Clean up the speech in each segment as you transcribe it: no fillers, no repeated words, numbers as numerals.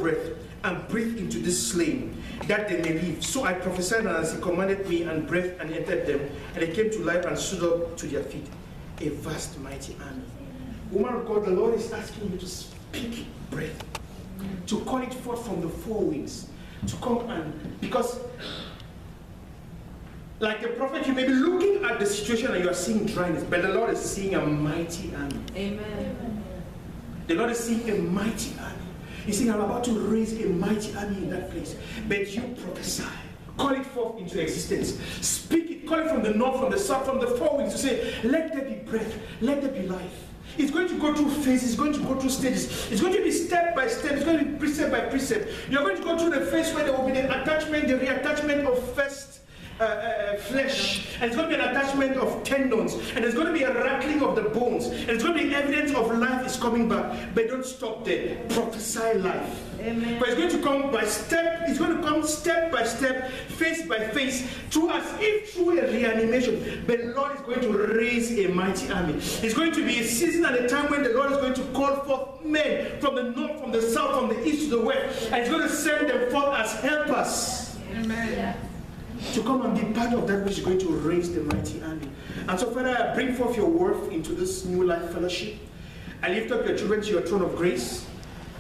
breath and breathe into this slain, that they may live. So I prophesied as he commanded me, and breathed and entered them, and they came to life and stood up to their feet. A vast, mighty army. Woman of God, the Lord is asking you to speak breath, to call it forth from the four winds, to come and, because like the prophet, you may be looking at the situation and you are seeing dryness, but the Lord is seeing a mighty army. Amen. The Lord is seeing a mighty army. He's saying, I'm about to raise a mighty army in that place. But you prophesy. Call it forth into existence. Speak it. Call it from the north, from the south, from the four winds to say, let there be breath. Let there be life. It's going to go through phases. It's going to go through stages. It's going to be step by step. It's going to be precept by precept. You're going to go through the phase where there will be the attachment, the reattachment of first flesh, and it's going to be an attachment of tendons, and there's going to be a rattling of the bones, and it's going to be evidence of life is coming back. But don't stop there. Prophesy life. Amen. But it's going to come by step. It's going to come step by step, face by face, through as if through a reanimation. But the Lord is going to raise a mighty army. It's going to be a season and a time when the Lord is going to call forth men from the north, from the south, from the east to the west, and He's going to send them forth as helpers. Amen. Yeah. To come and be part of that which is going to raise the mighty army. And so, Father, I bring forth your word into this new life fellowship. I lift up your children to your throne of grace.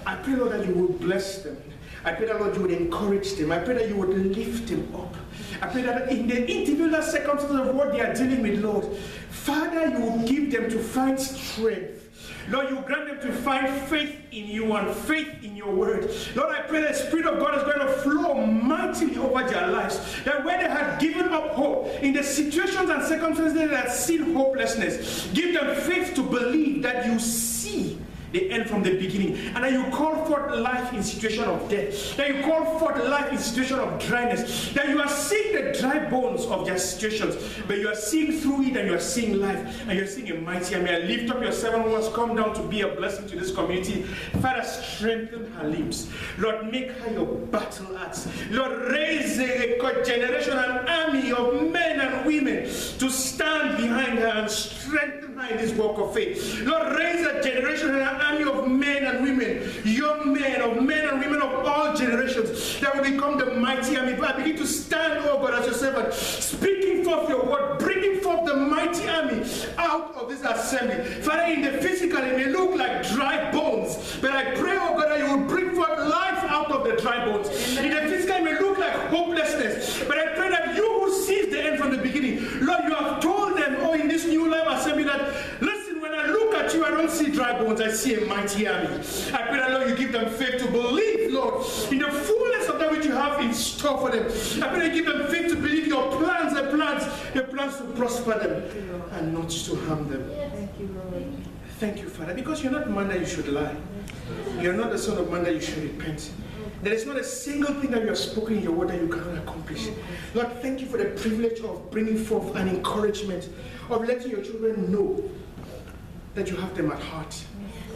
I pray, Lord, that you will bless them. I pray that, Lord, you would encourage them. I pray that you would lift them up. I pray that in the individual circumstances of what they are dealing with, Lord, Father, you will give them to find strength. Lord, you grant them to find faith in you and faith in your word. Lord, I pray that the Spirit of God is going to flow mightily over their lives. That where they had given up hope, in the situations and circumstances that had seen hopelessness, give them faith to believe that you see the end from the beginning, and that you call forth life in situation of death, that you call forth life in situation of dryness, that you are seeing the dry bones of their situations, but you are seeing through it, and you are seeing life, and you are seeing a mighty army. I lift up your servant who has come down to be a blessing to this community. Father, strengthen her limbs. Lord, make her your battle axe. Lord, raise a generation, an army of men and women to stand behind her and strengthen her in this walk of faith. Lord, raise a generation and an army of men and women, young men, of men and women of all generations, that will become the mighty army. I begin to stand, oh God, as your servant, speaking forth your word, bringing forth the mighty army out of this assembly. Father, in the physical, it may look like dry bones, but I pray, oh God, that you will bring forth life out of the dry bones. Amen. In the physical, it may look like hopelessness, but I pray that you will seize the end from the beginning. Lord, you have told them, oh, in this new life assembly, that, listen, when I look at you, I don't see dry bones, I see a mighty army. I pray that, Lord, you give them faith to believe, Lord, in the fullness of that which you have in store for them. I pray that you give them faith to believe your plans, your plans to prosper them and not to harm them. Thank you, Lord. Thank you, Father, because you're not man that you should lie. You're not the son of man that you should repent. There is not a single thing that you have spoken in your word that you cannot accomplish. Lord, thank you for the privilege of bringing forth an encouragement, of letting your children know that you have them at heart.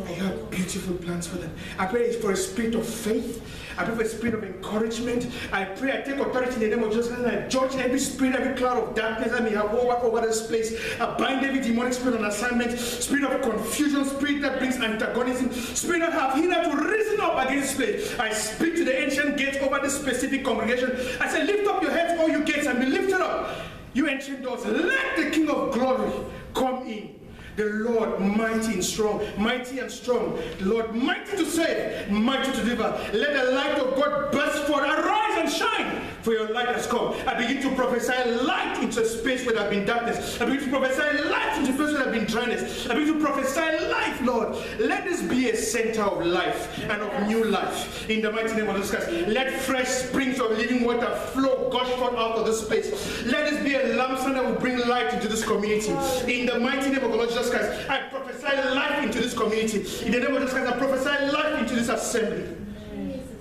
And you have beautiful plans for them. I pray for a spirit of faith. I pray for a spirit of encouragement. I pray, I take authority in the name of Jesus, and I judge every spirit, every cloud of darkness that may have over this place. I bind every demonic spirit on assignment, spirit of confusion, spirit that brings antagonism, spirit that have hitherto risen up against this place. I speak to the ancient gates over this specific congregation. I say, lift up your heads, all you gates, and be lifted up, you ancient doors. Let the King of glory come in. The Lord mighty and strong, the Lord mighty to save, mighty to deliver. Let the light of God burst forth, arise and shine, for your light has come. I begin to prophesy light into a space where there has been darkness. I begin to prophesy light into a place where there has been dryness. I begin to prophesy life, Lord. Let this be a center of life and of new life. In the mighty name of Jesus Christ, let fresh springs of living water flow, gush forth out of this place. Let this be a lampstand that will bring light into this community. In the mighty name of the Lord Jesus Christ, I prophesy life into this community. In the name of Jesus Christ, I prophesy life into this assembly.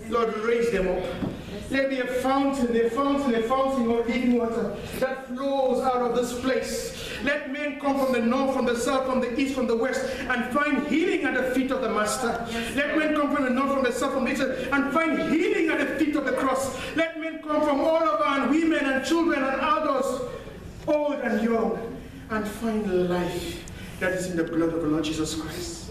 Lord, raise them up. Let there be a fountain of living water that flows out of this place. Let men come from the north, from the south, from the east, from the west, and find healing at the feet of the Master. Let men come from the north, from the south, from the east, and find healing at the feet of the cross. Let men come from all over, and women and children and adults, old and young, and find life that is in the blood of the Lord Jesus Christ.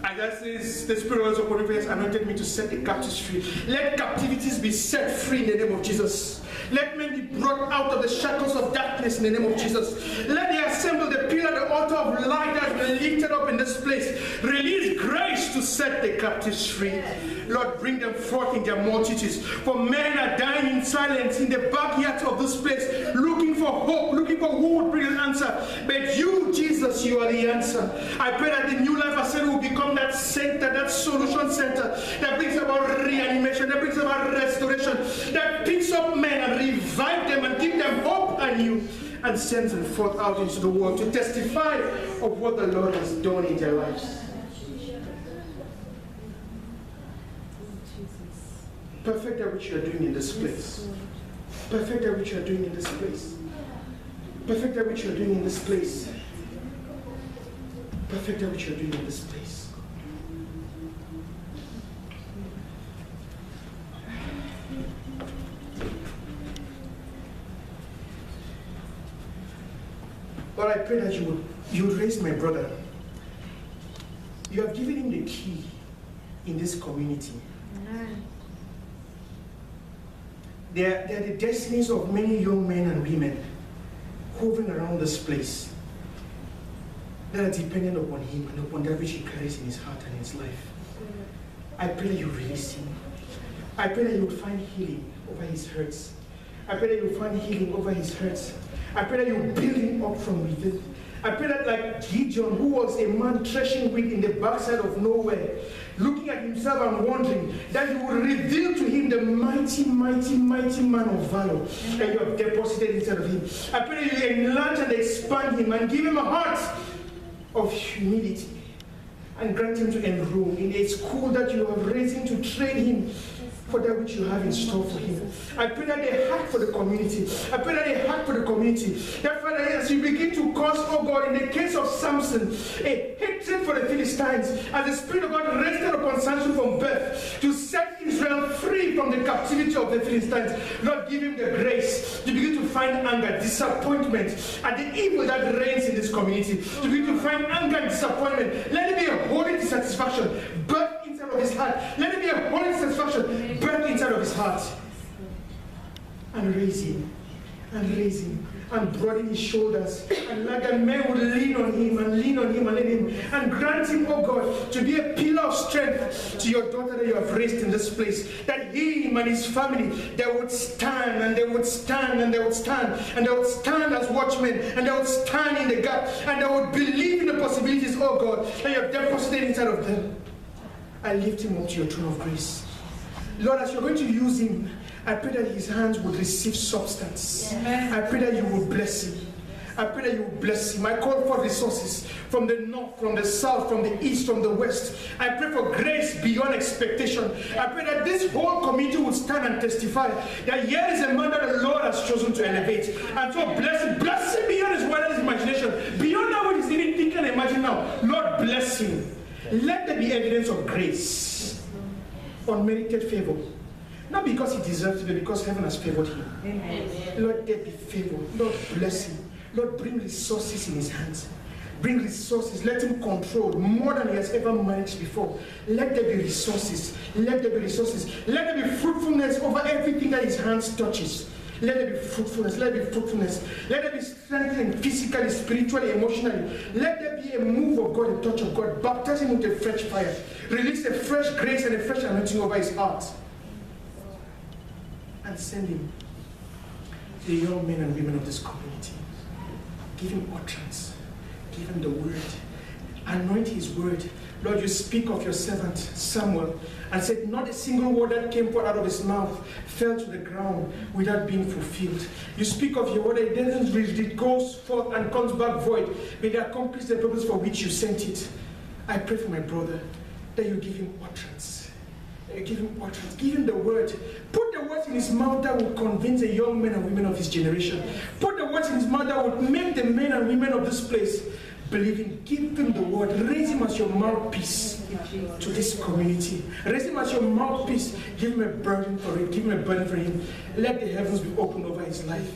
I Isaiah says, the Spirit also has anointed me to set the captives free. Let captivities be set free in the name of Jesus. Let men be brought out of the shackles of darkness in the name of Jesus. Let the assembly, the pillar, the altar of light that has been lifted up in this place, release grace to set the captives free. Lord, bring them forth in their multitudes. For men are dying in silence in the backyard of this place, looking for hope, looking for who would bring an answer. But you, Jesus, you are the answer. I pray that the New Life Assembly will become that center, that solution center, that brings about reanimation, that brings about restoration, that picks up men and revive them and give them hope anew, and sends them forth out into the world to testify of what the Lord has done in their lives. Perfect that which you are doing in this place. Perfect that which you are doing in this place. Perfect that which you are doing in this place. Perfect that which you are doing in this place. Lord, I pray that you would raise my brother. You have given him the key in this community. They are the destinies of many young men and women hovering around this place that are dependent upon him and upon that which he carries in his heart and in his life. I pray that you release him. I pray that you will find healing over his hurts. I pray that you will find healing over his hurts. I pray that you build him up from within. I pray that like Gideon, who was a man threshing wheat in the backside of nowhere, looking at himself and wondering, that you will reveal to him the mighty, mighty, mighty man of valor that you have deposited inside of him. I pray that you enlarge and expand him and give him a heart of humility and grant him to enroll in a school that you have raised him to train him for that which you have in store for him. I pray that they heart for the community. I pray that they heart for the community. That Father, as you begin to cause, oh God, in the case of Samson, a hatred for the Philistines, as the Spirit of God rested upon Samson from birth to set Israel free from the captivity of the Philistines, Lord, give him the grace to begin to find anger, disappointment at the evil that reigns in this community, to begin to find anger and disappointment. Let it be a holy dissatisfaction, but inside of his heart. Let it be a holy satisfaction burnt inside of his heart. And raise him. And raise him. And broaden his shoulders. And like a man would lean on him and lean on him and lean him. And grant him, oh God, to be a pillar of strength to your daughter that you have raised in this place. That him and his family, they would stand and they would stand and they would stand. And they would stand as watchmen. And they would stand in the gap. And they would believe in the possibilities, oh God, that you have deposited inside of them. I lift him up to your throne of grace. Lord, as you're going to use him, I pray that his hands would receive substance. Amen. I pray that you will bless him. I pray that you will bless him. I call for resources from the north, from the south, from the east, from the west. I pray for grace beyond expectation. I pray that this whole community will stand and testify that here is a man that the Lord has chosen to elevate. And so bless him beyond his wildest imagination, beyond that what he's even thinking and imagine now. Lord, bless him. Let there be evidence of grace, unmerited favor. Not because he deserves it, but because heaven has favored him. Amen. Lord, there be favor. Lord, bless him. Lord, bring resources in his hands. Bring resources. Let him control more than he has ever managed before. Let there be resources. Let there be resources. Let there be fruitfulness over everything that his hands touches. Let there be fruitfulness. Let there be fruitfulness. Let there be strengthening physically, spiritually, emotionally. Let there be a move of God, a touch of God. Baptize him with a fresh fire. Release a fresh grace and a fresh anointing over his heart. And send him to the young men and women of this community. Give him utterance. Give him the word. Anoint his word. Lord, you speak of your servant Samuel and said not a single word that came forth out of his mouth fell to the ground without being fulfilled. You speak of your word, it goes forth and comes back void, but it accomplishes the purpose for which you sent it. I pray for my brother that you give him utterance. You give him utterance. Give him the word. Put the words in his mouth that will convince the young men and women of his generation. Put the words in his mouth that will make the men and women of this place believing. Give him the word. Raise him as your mouthpiece to this community. Raise him as your mouthpiece. Give him a burden for it. Give him a burden for him. Let the heavens be opened over his life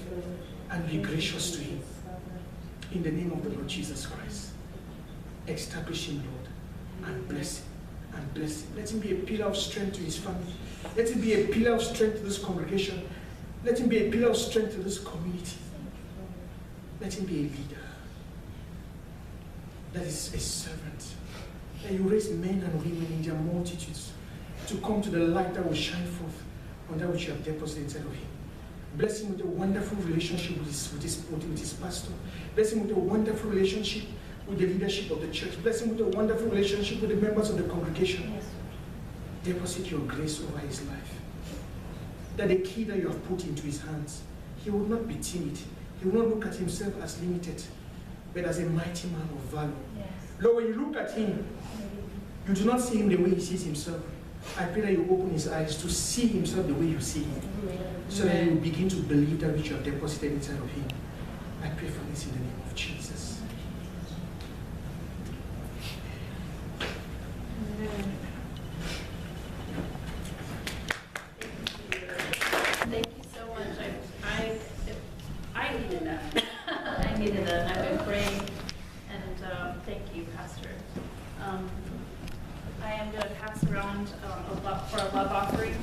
and be gracious to him. In the name of the Lord Jesus Christ. Establish him, Lord, and bless him. and bless him. Let him be a pillar of strength to his family. Let him be a pillar of strength to this congregation. Let him be a pillar of strength to this community. Let him be a leader. That is a servant. That you raise men and women in their multitudes to come to the light that will shine forth on that which you have deposited inside of him. Bless him with a wonderful relationship with his pastor. Bless him with a wonderful relationship with the leadership of the church. Bless him with a wonderful relationship with the members of the congregation. Yes. Deposit your grace over his life. That the key that you have put into his hands, he will not be timid. He will not look at himself as limited, but as a mighty man of valor. Yes. Lord, when you look at him, you do not see him the way he sees himself. I pray that you open his eyes to see himself the way you see him, so that he will begin to believe that which you have deposited inside of him. I pray for this in the name of Jesus. Amen. Thank you so much. I needed that. I needed that, and I've been praying. And thank you, Pastor. I am going to pass around for a love offering.